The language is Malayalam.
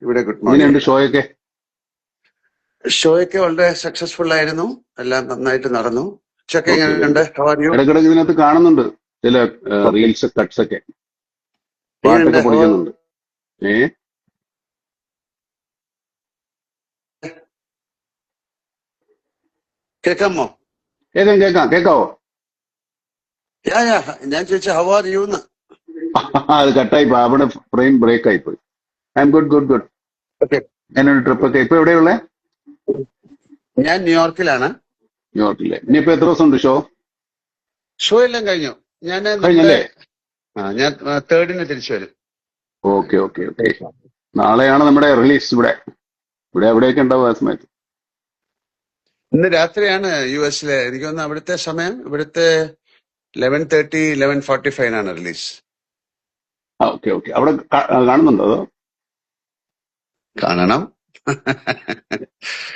ഇവിടെ ഗുഡ് എങ്ങനെയുണ്ട് മോർണിംഗ്. ഷോയൊക്കെ? ഷോയൊക്കെ വളരെ സക്സസ്ഫുൾ ആയിരുന്നു. എല്ലാം നന്നായിട്ട് നടന്നു. ഉച്ചക്ക് ഓക്കെ, വെരി എങ്ങനെയുണ്ട്? ഗുഡ്. How are you? ഇടക്കിടക്ക് ഇതിനകത്ത് കാണുന്നുണ്ട് ചില ഓക്കെ. റീൽസ് കട്ട്സ് ഒക്കെ, എങ്ങനെയുണ്ട്? പാട്ടൊക്കെ പൊളിക്കുന്നുണ്ട്. ഏ കേൾക്കാമോ? കേൾക്കാം കേൾക്കാവോ? യാ യാ, ഞാൻ ചോദിച്ച ഹൗ ആർ യു എന്ന്. അത് കട്ടായി പോയി, അവിടെ ഫ്രെയിം ബ്രേക്ക് ആയി പോയി. I M good good good. Okay. എന്നൊരു ട്രിപ്പൊക്കെ ഇപ്പൊ എവിടെയുള്ളേ? ഞാൻ ന്യൂയോർക്കിലാണ്. ന്യൂയോർക്കിലെ. ഇനിയിപ്പോ എത്ര ദിവസം ഉണ്ട് ഷോ? ഷോ എല്ലാം കഴിഞ്ഞു. നമ്മുടെ കഴിഞ്ഞല്ലേ? ഞാൻ 3rd തിരിച്ചു വരും. Okay okay okay. നാളെയാണ് നമ്മുടെ റിലീസ്. ഇവിടെ എവിടെയൊക്കെ ഉണ്ടാവും ആ സമയത്ത്? ഇന്ന് രാത്രിയാണ് യുഎസിലെ. എനിക്ക് തോന്നുന്നു അവിടുത്തെ സമയം ഇവിടുത്തെ 11:30 11:45 റിലീസ്. Okay okay. അവിടെ കാണുന്നുണ്ടോ അതോ? കാണണം.